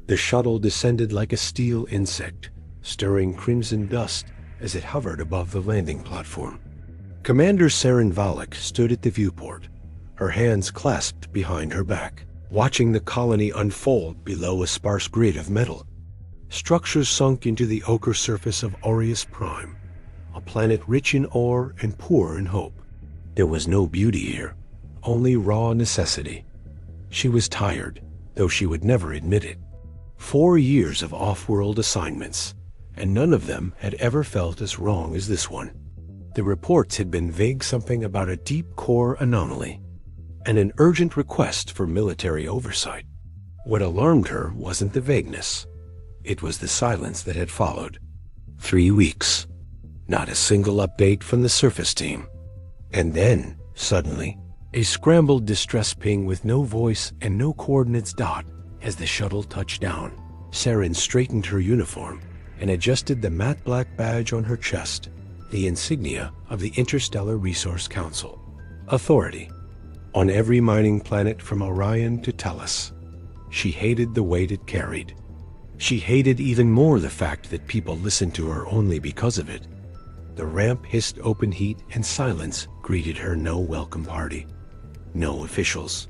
The shuttle descended like a steel insect, stirring crimson dust as it hovered above the landing platform. Commander Serin Valec stood at the viewport, her hands clasped behind her back, watching the colony unfold below a sparse grid of metal. Structures sunk into the ochre surface of Aurius Prime, a planet rich in ore and poor in hope. There was no beauty here, only raw necessity. She was tired, though she would never admit it. 4 years of off-world assignments, and none of them had ever felt as wrong as this one. The reports had been vague, something about a deep core anomaly, and an urgent request for military oversight. What alarmed her wasn't the vagueness. It was the silence that had followed. 3 weeks. Not a single update from the surface team. And then, suddenly, a scrambled distress ping with no voice and no coordinates dot as the shuttle touched down. Serin straightened her uniform and adjusted the matte black badge on her chest, the insignia of the Interstellar Resource Council. Authority. On every mining planet from Orion to Tellus. She hated the weight it carried. She hated even more the fact that people listened to her only because of it. The ramp hissed open heat, and silence greeted her no welcome party. No officials.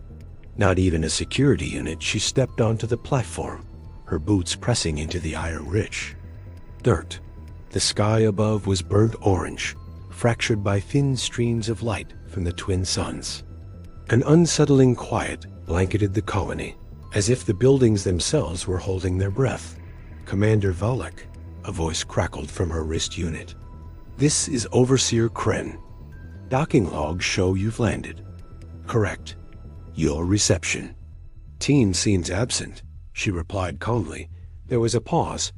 Not even a security unit. She stepped onto the platform, her boots pressing into the iron-rich dirt. The sky above was burnt orange, fractured by thin streams of light from the twin suns. An unsettling quiet blanketed the colony, as if the buildings themselves were holding their breath. "Commander Valec," a voice crackled from her wrist unit. "This is Overseer Kren. Docking logs show you've landed." "Correct. Your reception." "Team seems absent," she replied calmly. There was a pause.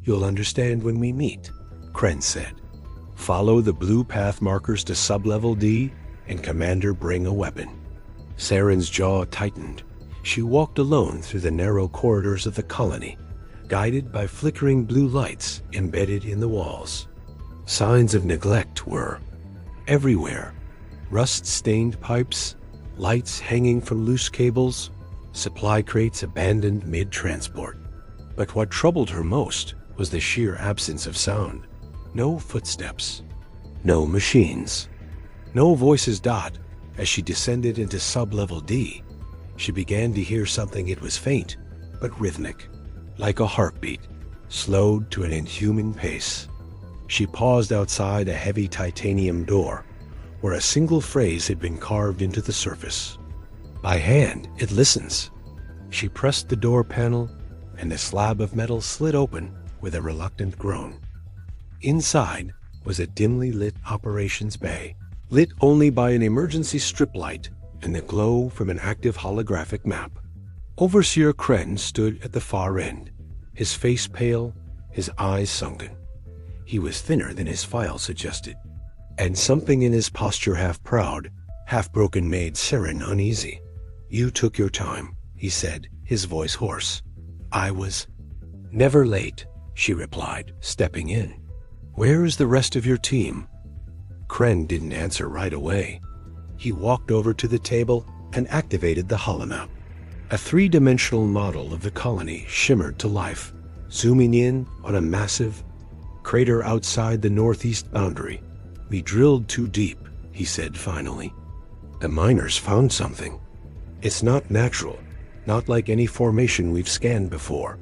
"You'll understand when we meet," Kren said. "Follow the blue path markers to sublevel D, and Commander bring a weapon." Serin's jaw tightened. She walked alone through the narrow corridors of the colony, guided by flickering blue lights embedded in the walls. Signs of neglect were everywhere. Rust-stained pipes, lights hanging from loose cables, supply crates abandoned mid-transport. But what troubled her most was the sheer absence of sound. No footsteps. No machines. No voices. As she descended into sub-level D, she began to hear something. It was faint, but rhythmic, like a heartbeat, slowed to an inhuman pace. She paused outside a heavy titanium door, where a single phrase had been carved into the surface. "By hand, it listens." She pressed the door panel, and the slab of metal slid open with a reluctant groan. Inside was a dimly lit operations bay, lit only by an emergency strip light and the glow from an active holographic map. Overseer Kren stood at the far end, his face pale, his eyes sunken. He was thinner than his file suggested, and something in his posture, half proud, half broken, made Serin uneasy. "You took your time," he said, his voice hoarse. "I was never late," she replied, stepping in. "Where is the rest of your team?" Kren didn't answer right away. He walked over to the table and activated the holomap. A three-dimensional model of the colony shimmered to life, zooming in on a massive crater outside the northeast boundary. "We drilled too deep," he said finally. "The miners found something. It's not natural, not like any formation we've scanned before."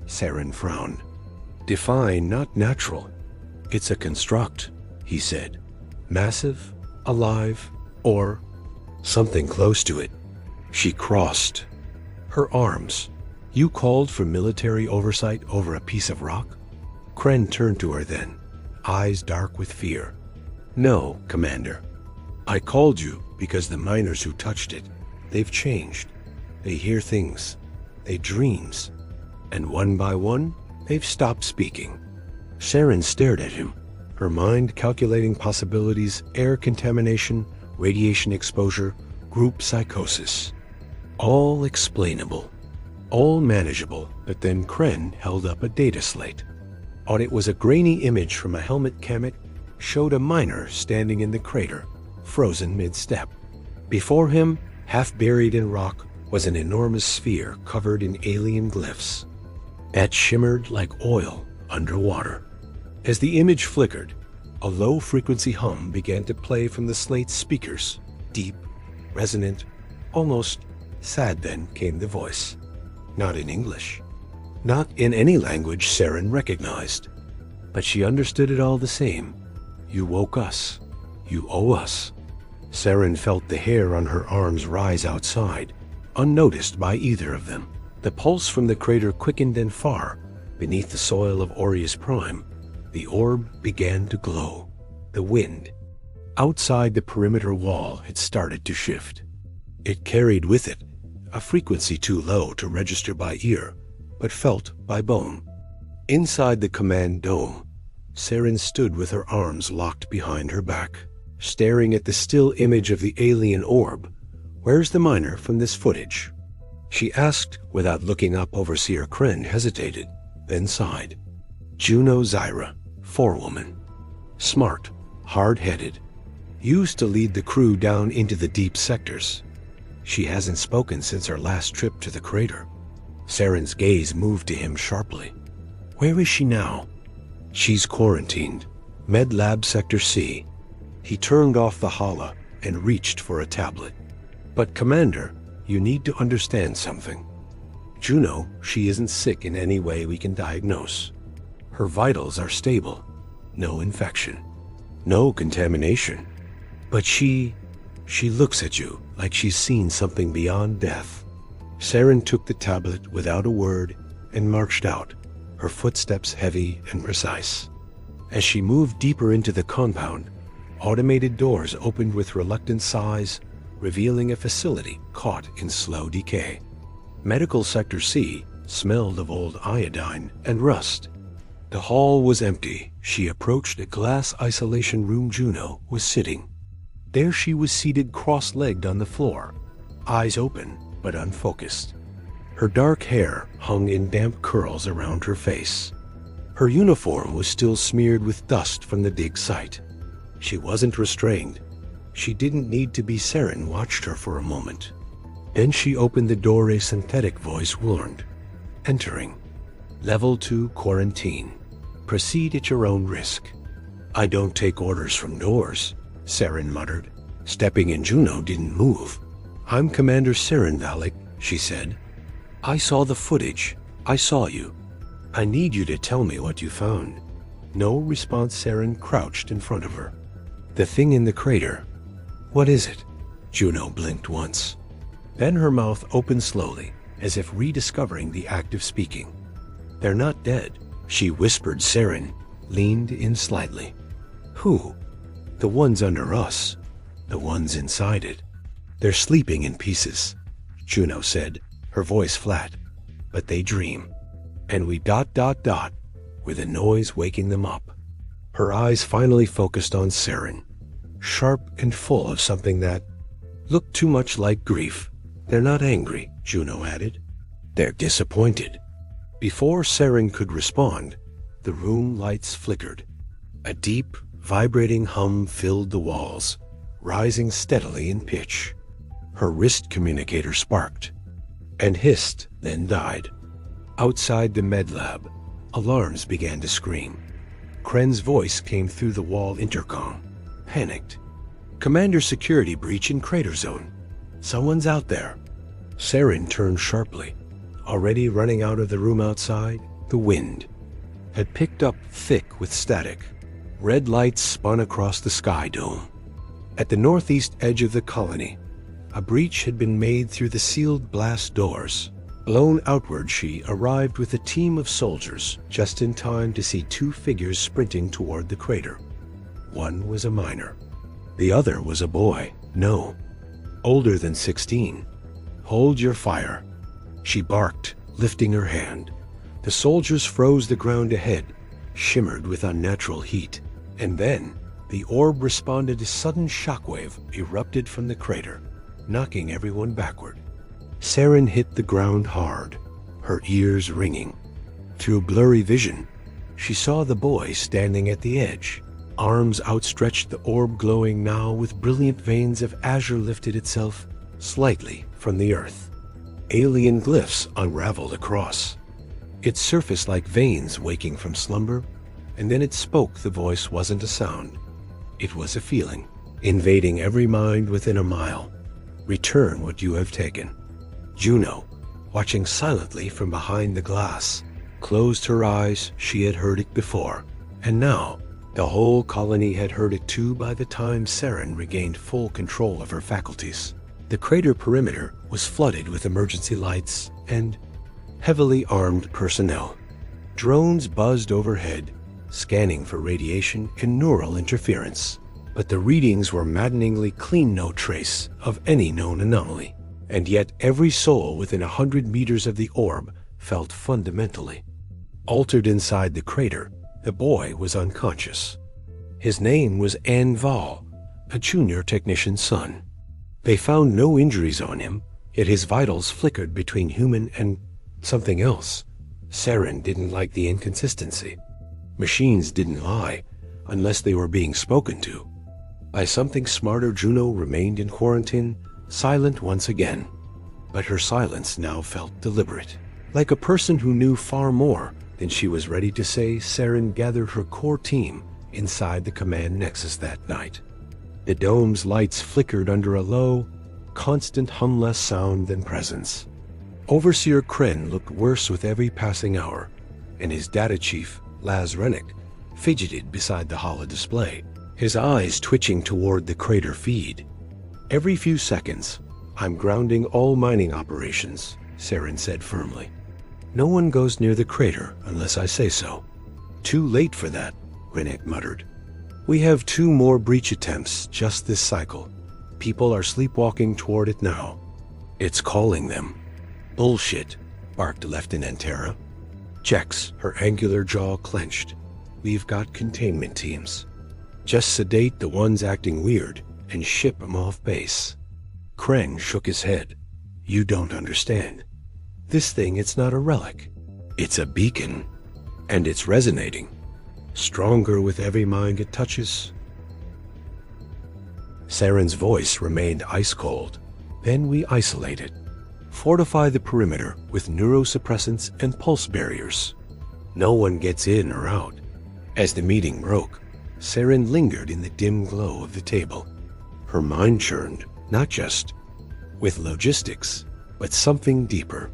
Serin frowned. "Define not natural." "It's a construct," he said. "Massive, alive, or something close to it." She crossed her arms. "You called for military oversight over a piece of rock?" Kren turned to her then, eyes dark with fear. "No, Commander. I called you because the miners who touched it, they've changed. They hear things, they dreams, and one by one, they've stopped speaking." Serin stared at him, her mind calculating possibilities: air contamination, radiation exposure, group psychosis. All explainable, all manageable. But then Kren held up a data slate. On it was a grainy image from a helmet cam. It showed a miner standing in the crater, frozen mid-step. Before him, half buried in rock, was an enormous sphere covered in alien glyphs. that shimmered like oil underwater. As the image flickered, a low-frequency hum began to play from the slate's speakers. Deep, resonant, almost sad. Then came the voice. Not in English. Not in any language Serin recognized. But she understood it all the same. You woke us. You owe us. Serin felt the hair on her arms rise outside, unnoticed by either of them. The pulse from the crater quickened, and far, beneath the soil of Aurius Prime, the orb began to glow. The wind outside the perimeter wall had started to shift. It carried with it a frequency too low to register by ear, but felt by bone. Inside the command dome, Serin stood with her arms locked behind her back, staring at the still image of the alien orb. Where's the miner from this footage? She asked without looking up. Overseer Kren hesitated, then sighed. Juno Zyra, forewoman. Smart, hard-headed. Used to lead the crew down into the deep sectors. She hasn't spoken since her last trip to the crater. Serin's gaze moved to him sharply. Where is she now? She's quarantined. Med Lab Sector C. He turned off the holla and reached for a tablet. But Commander, you need to understand something. Juno, she isn't sick in any way we can diagnose. Her vitals are stable. No infection. No contamination. But she looks at you like she's seen something beyond death. Serin took the tablet without a word and marched out, her footsteps heavy and precise. As she moved deeper into the compound, automated doors opened with reluctant sighs, revealing a facility caught in slow decay. Medical Sector C smelled of old iodine and rust. The hall was empty. She approached a glass isolation room. Juno was sitting. There she was, seated cross-legged on the floor, eyes open but unfocused. Her dark hair hung in damp curls around her face. Her uniform was still smeared with dust from the dig site. She wasn't restrained. She didn't need to be. Serin watched her for a moment. Then she opened the door. A synthetic voice warned. Entering. Level 2 quarantine. Proceed at your own risk. I don't take orders from doors, Serin muttered. Stepping in, Juno didn't move. I'm Commander Serin Valec, she said. I saw the footage. I saw you. I need you to tell me what you found. No response. Serin crouched in front of her. The thing in the crater. What is it? Juno blinked once. Then her mouth opened slowly, as if rediscovering the act of speaking. They're not dead, she whispered. Serin leaned in slightly. Who? The ones under us. The ones inside it. They're sleeping in pieces, Juno said, her voice flat. But they dream. And we ... with a noise waking them up. Her eyes finally focused on Serin, sharp and full of something that looked too much like grief. They're not angry, Juno added. They're disappointed. Before Serin could respond, the room lights flickered. A deep, vibrating hum filled the walls, rising steadily in pitch. Her wrist communicator sparked and hissed, then died. Outside the med lab, alarms began to scream. Kren's voice came through the wall intercom, panicked. Commander, security breach in crater zone. Someone's out there. Serin turned sharply. Already running out of the room outside, the wind had picked up thick with static. Red lights spun across the sky dome. At the northeast edge of the colony, a breach had been made through the sealed blast doors. Blown outward, she arrived with a team of soldiers, just in time to see two figures sprinting toward the crater. One was a miner. The other was a boy, no, older than 16. Hold your fire, she barked, lifting her hand. The soldiers froze the ground ahead, shimmered with unnatural heat. And then, the orb responded. A sudden shockwave erupted from the crater, knocking everyone backward. Serin hit the ground hard, her ears ringing. Through blurry vision, she saw the boy standing at the edge, arms outstretched, the orb glowing now with brilliant veins of azure lifted itself slightly from the earth. Alien glyphs unraveled across. It surfaced like veins waking from slumber, and then it spoke. The voice wasn't a sound. It was a feeling, invading every mind within a mile. Return what you have taken. Juno, watching silently from behind the glass, closed her eyes. She had heard it before, and now the whole colony had heard it too by the time Serin regained full control of her faculties. The crater perimeter was flooded with emergency lights and heavily armed personnel. Drones buzzed overhead, scanning for radiation and neural interference. But the readings were maddeningly clean, no trace of any known anomaly. And yet every soul within 100 meters of the orb felt fundamentally altered. Inside the crater, the boy was unconscious. His name was Anval, a junior technician's son. They found no injuries on him, yet his vitals flickered between human and something else. Serin didn't like the inconsistency. Machines didn't lie unless they were being spoken to by something smarter. Juno remained in quarantine, silent once again. But her silence now felt deliberate, like a person who knew far more than she was ready to say. Serin gathered her core team inside the command nexus that night. The dome's lights flickered under a low, constant hum, less sound than presence. Overseer Kren looked worse with every passing hour, and his data chief, Laz Rennick, fidgeted beside the holo display, his eyes twitching toward the crater feed. Every few seconds, I'm grounding all mining operations, Serin said firmly. No one goes near the crater unless I say so. Too late for that, Rennick muttered. We have 2 more breach attempts just this cycle. People are sleepwalking toward it now. It's calling them. Bullshit, barked Lieutenant Terra. Jex, her angular jaw clenched. We've got containment teams. Just sedate the ones acting weird and ship them off base. Kren shook his head. You don't understand. This thing, it's not a relic. It's a beacon. And it's resonating. Stronger with every mind it touches. Serin's voice remained ice cold. Then we isolate it. Fortify the perimeter with neurosuppressants and pulse barriers. No one gets in or out. As the meeting broke, Serin lingered in the dim glow of the table. Her mind churned, not just with logistics, but something deeper.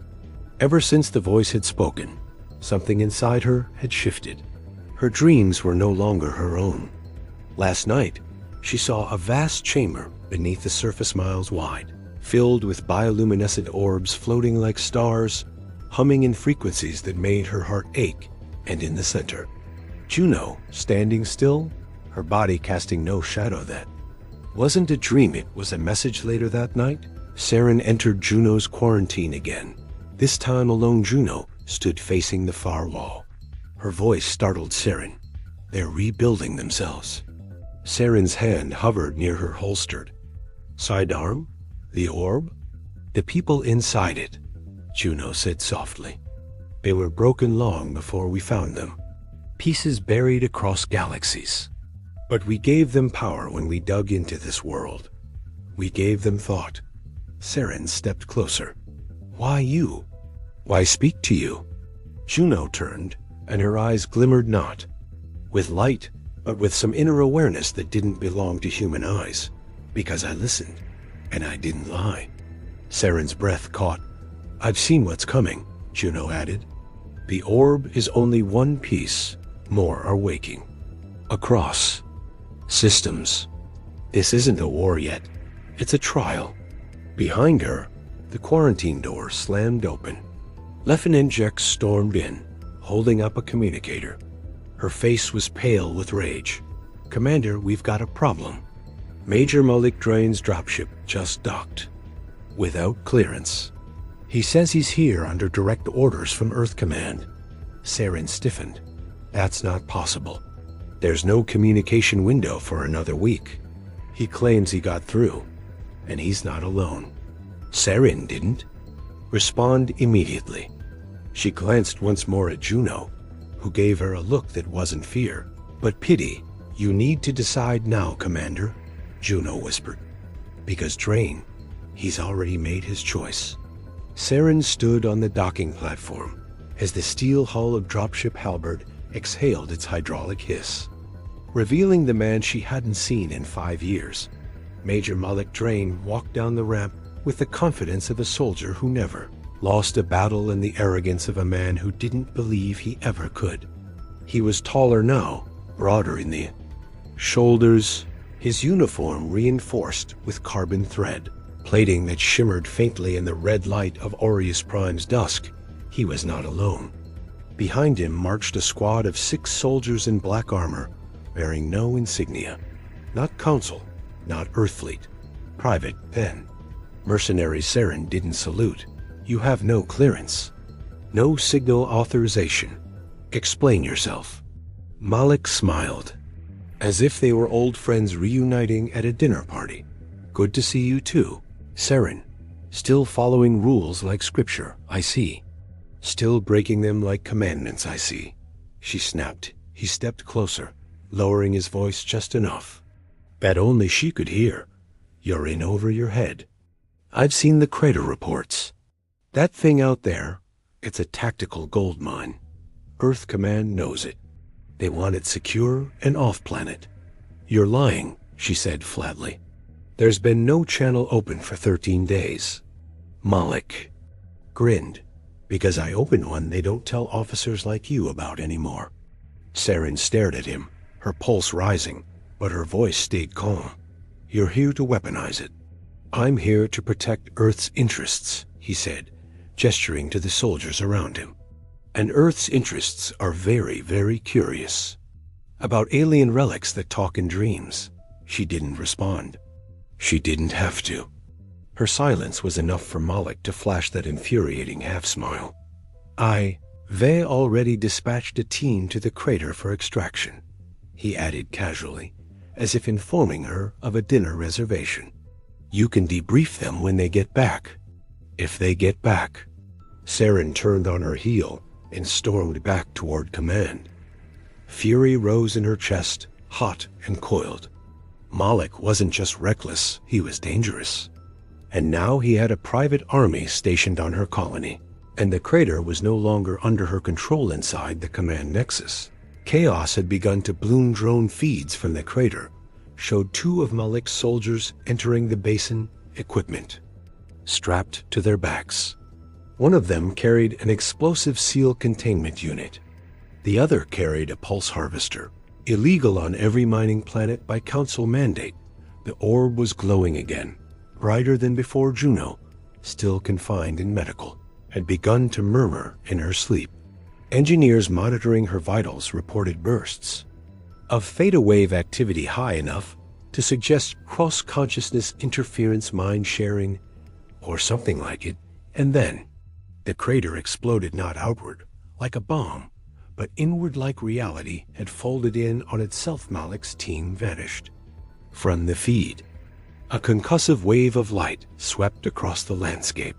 Ever since the voice had spoken, something inside her had shifted. Her dreams were no longer her own. Last night, she saw a vast chamber beneath the surface miles wide, filled with bioluminescent orbs floating like stars, humming in frequencies that made her heart ache, and in the center, Juno, standing still, her body casting no shadow. That wasn't a dream, it was a message. Later that night, Serin entered Juno's quarantine again. This time alone. Juno stood facing the far wall. Her voice startled Serin. They're rebuilding themselves. Serin's hand hovered near her holstered. Sidearm? The orb? The people inside it, Juno said softly. They were broken long before we found them. Pieces buried across galaxies. But we gave them power when we dug into this world. We gave them thought. Serin stepped closer. Why you? Why speak to you? Juno turned, and her eyes glimmered not with light, but with some inner awareness that didn't belong to human eyes. Because I listened, and I didn't lie. Serin's breath caught. I've seen what's coming, Juno added. The orb is only one piece. More are waking. Across systems. This isn't a war yet. It's a trial. Behind her, the quarantine door slammed open. Lieutenant Jex stormed in, holding up a communicator. Her face was pale with rage. Commander, we've got a problem. Major Malik Drain's dropship just docked. Without clearance. He says he's here under direct orders from Earth Command. Serin stiffened. That's not possible. There's no communication window for another week. He claims he got through, and he's not alone. Serin didn't respond immediately. She glanced once more at Juno, who gave her a look that wasn't fear, but pity. You need to decide now, Commander, Juno whispered. Because Drain, he's already made his choice. Serin stood on the docking platform, as the steel hull of dropship Halberd exhaled its hydraulic hiss, revealing the man she hadn't seen in 5 years. Major Malik Drain walked down the ramp with the confidence of a soldier who never lost a battle and the arrogance of a man who didn't believe he ever could. He was taller now, broader in the shoulders, his uniform reinforced with carbon thread, plating that shimmered faintly in the red light of Aurius Prime's dusk. He was not alone. Behind him marched a squad of 6 soldiers in black armor, bearing no insignia. Not Council, not Earthfleet. Private, then. Mercenary Serin didn't salute. You have no clearance. No signal authorization. Explain yourself. Malik smiled, as if they were old friends reuniting at a dinner party. Good to see you too, Serin. Still following rules like scripture, I see. Still breaking them like commandments, I see. She snapped. He stepped closer, lowering his voice just enough. Bet only she could hear. You're in over your head. I've seen the crater reports. That thing out there, it's a tactical gold mine. Earth Command knows it. They want it secure and off-planet. You're lying, she said flatly. There's been no channel open for 13 days. Malik grinned. Because I opened one they don't tell officers like you about anymore. Serin stared at him, her pulse rising, but her voice stayed calm. You're here to weaponize it. I'm here to protect Earth's interests, he said, gesturing to the soldiers around him. And Earth's interests are very, very curious. About alien relics that talk in dreams. She didn't respond. She didn't have to. Her silence was enough for Malik to flash that infuriating half-smile. They already dispatched a team to the crater for extraction, he added casually, as if informing her of a dinner reservation. You can debrief them when they get back. If they get back. Serin turned on her heel and stormed back toward command. Fury rose in her chest, hot and coiled. Malik wasn't just reckless, he was dangerous. And now he had a private army stationed on her colony, and the crater was no longer under her control inside the command nexus. Chaos had begun to bloom. Drone feeds from the crater showed 2 of Malik's soldiers entering the basin, equipment strapped to their backs. One of them carried an explosive seal containment unit. The other carried a pulse harvester, illegal on every mining planet by Council mandate. The orb was glowing again, brighter than before. Juno, still confined in medical, had begun to murmur in her sleep. Engineers monitoring her vitals reported bursts of theta wave activity high enough to suggest cross-consciousness interference, mind sharing, or something like it. And then the crater exploded, not outward, like a bomb, but inward, like reality had folded in on itself. Malik's team vanished from the feed. A concussive wave of light swept across the landscape.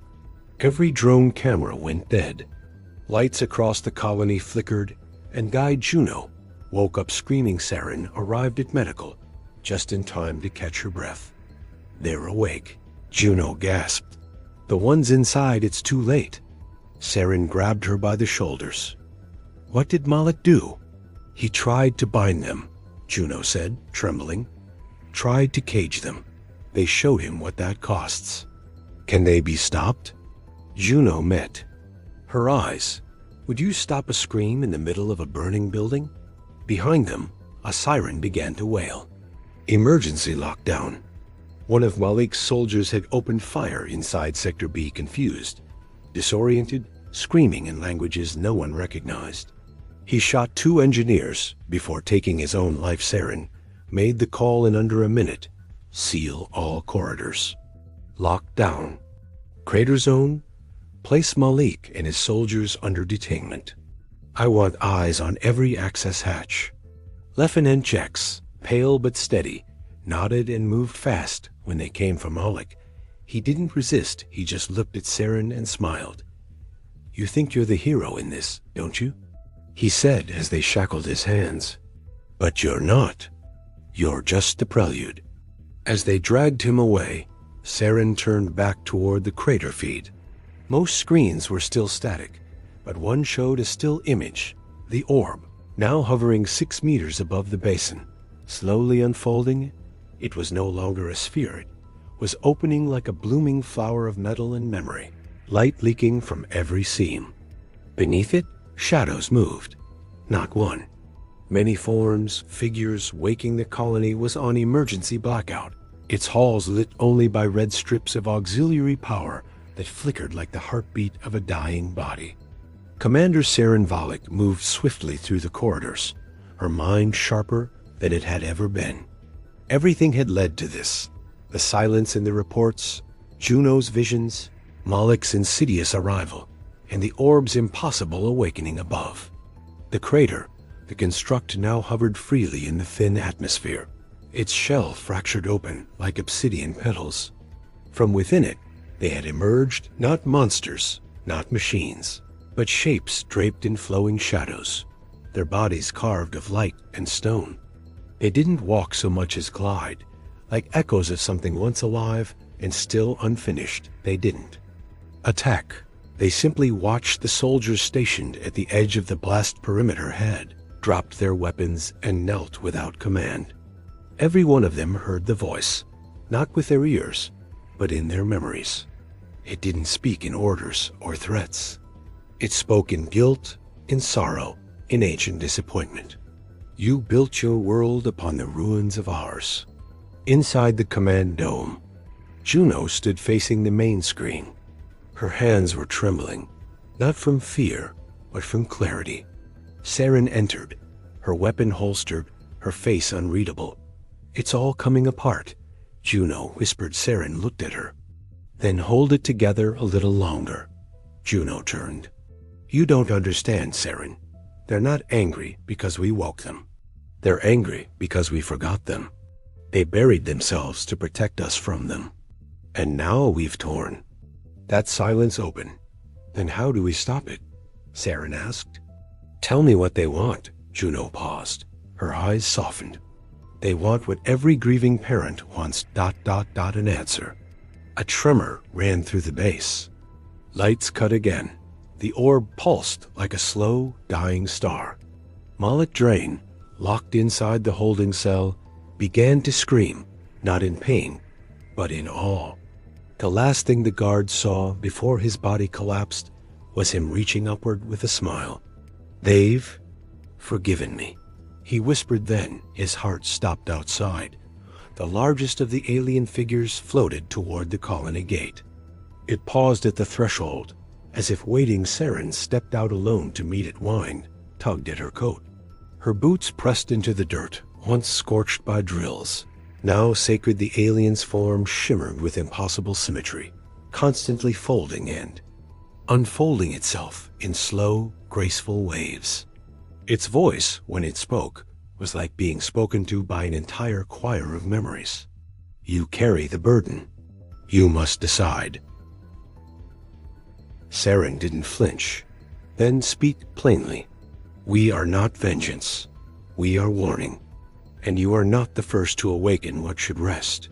Every drone camera went dead. Lights across the colony flickered, and Guide Juno woke up screaming. Serin arrived at medical, just in time to catch her breath. They're awake, Juno gasped. The ones inside, it's too late. Serin grabbed her by the shoulders. What did Malik do? He tried to bind them, Juno said, trembling. Tried to cage them. They showed him what that costs. Can they be stopped? Juno met her eyes. Would you stop a scream in the middle of a burning building? Behind them, a siren began to wail. Emergency lockdown. One of Malik's soldiers had opened fire inside Sector B, confused, disoriented, screaming in languages no one recognized. He shot 2 engineers before taking his own life. Serin made the call in under a minute. Seal all corridors. Lock down. Crater zone. Place Malik and his soldiers under detainment. I want eyes on every access hatch. Lieutenant Jex, pale but steady, nodded and moved fast when they came for Malik. He didn't resist, he just looked at Serin and smiled. You think you're the hero in this, don't you? He said as they shackled his hands. But you're not. You're just the prelude. As they dragged him away, Serin turned back toward the crater feed. Most screens were still static, but one showed a still image, the orb, now hovering 6 meters above the basin. Slowly unfolding, it was no longer a sphere. It was opening like a blooming flower of metal and memory, light leaking from every seam. Beneath it, shadows moved. Not one. Many forms, figures, waking the colony was on emergency blackout, its halls lit only by red strips of auxiliary power that flickered like the heartbeat of a dying body. Commander Serin Valec moved swiftly through the corridors, her mind sharper than it had ever been. Everything had led to this. The silence in the reports, Juno's visions, Malec's insidious arrival, and the orb's impossible awakening above. The crater, the construct, now hovered freely in the thin atmosphere, its shell fractured open like obsidian petals. From within it, they had emerged not monsters, not machines, but shapes draped in flowing shadows, their bodies carved of light and stone. They didn't walk so much as glide, like echoes of something once alive and still unfinished. They didn't attack. They simply watched the soldiers stationed at the edge of the blast perimeter had dropped their weapons and knelt without command. Every one of them heard the voice, not with their ears, but in their memories. It didn't speak in orders or threats. It spoke in guilt, in sorrow, in ancient disappointment. You built your world upon the ruins of ours. Inside the command dome, Juno stood facing the main screen. Her hands were trembling, not from fear, but from clarity. Serin entered, her weapon holstered, her face unreadable. "It's all coming apart," Juno whispered. Serin looked at her. "Then hold it together a little longer." Juno turned. "You don't understand, Serin. They're not angry because we woke them. They're angry because we forgot them. They buried themselves to protect us from them. And now we've torn that silence open. Then how do we stop it?" Serin asked. "Tell me what they want." Juno paused. Her eyes softened. "They want what every grieving parent wants ... an answer." A tremor ran through the base. Lights cut again. The orb pulsed like a slow, dying star. Malek Drain, locked inside the holding cell, began to scream, not in pain, but in awe. The last thing the guard saw before his body collapsed was him reaching upward with a smile. "They've forgiven me," he whispered. Then his heart stopped outside. The largest of the alien figures floated toward the colony gate. It paused at the threshold, as if waiting. Serin stepped out alone to meet it, whined, tugged at her coat. Her boots pressed into the dirt, once scorched by drills. Now sacred, the alien's form shimmered with impossible symmetry, constantly folding and unfolding itself in slow, graceful waves. Its voice, when it spoke, was like being spoken to by an entire choir of memories. "You carry the burden. You must decide." Serin didn't flinch. "Then speak plainly. We are not vengeance. We are warning. And you are not the first to awaken what should rest."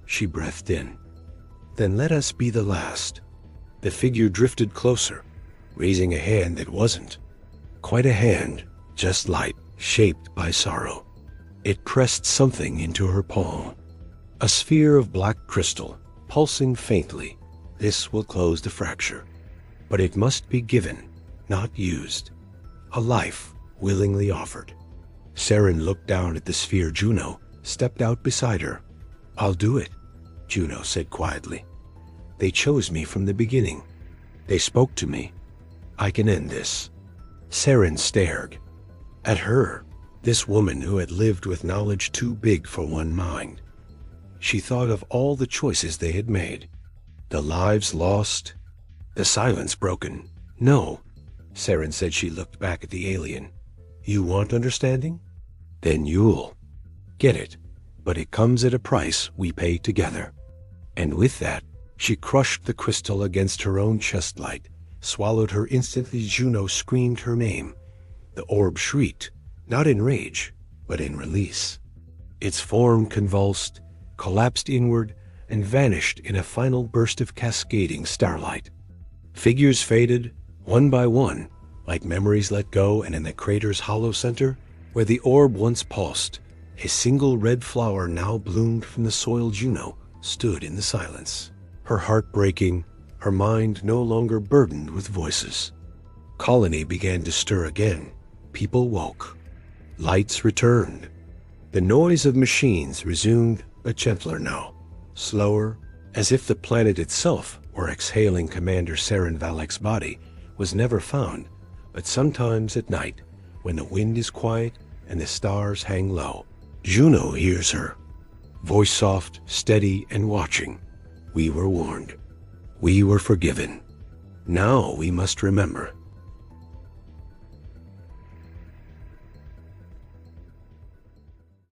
She breathed in. "Then let us be the last." The figure drifted closer, raising a hand that wasn't quite a hand, just light, shaped by sorrow. It pressed something into her palm. A sphere of black crystal, pulsing faintly. "This will close the fracture. But it must be given, not used. A life willingly offered." Serin looked down at the sphere. Juno stepped out beside her. "I'll do it," Juno said quietly. "They chose me from the beginning. They spoke to me. I can end this." Serin stared at her, this woman who had lived with knowledge too big for one mind. She thought of all the choices they had made, the lives lost, the silence broken. "No," Serin said. She looked back at the alien. "You want understanding? Then you'll get it. But it comes at a price we pay together." And with that, she crushed the crystal against her own chest light, swallowed her instantly. Juno screamed her name. The orb shrieked, not in rage, but in release. Its form convulsed, collapsed inward, and vanished in a final burst of cascading starlight. Figures faded, One by one, like memories let go, and in the crater's hollow center, where the orb once pulsed, a single red flower now bloomed from the soil. Juno stood in the silence, her heart breaking, her mind no longer burdened with voices. Colony began to stir again. People woke. Lights returned. The noise of machines resumed, but gentler now, slower, as if the planet itself were exhaling. Commander Serin Valec's body was never found, but sometimes at night, when the wind is quiet and the stars hang low, Juno hears her, voice soft, steady, and watching. We were warned. We were forgiven. Now we must remember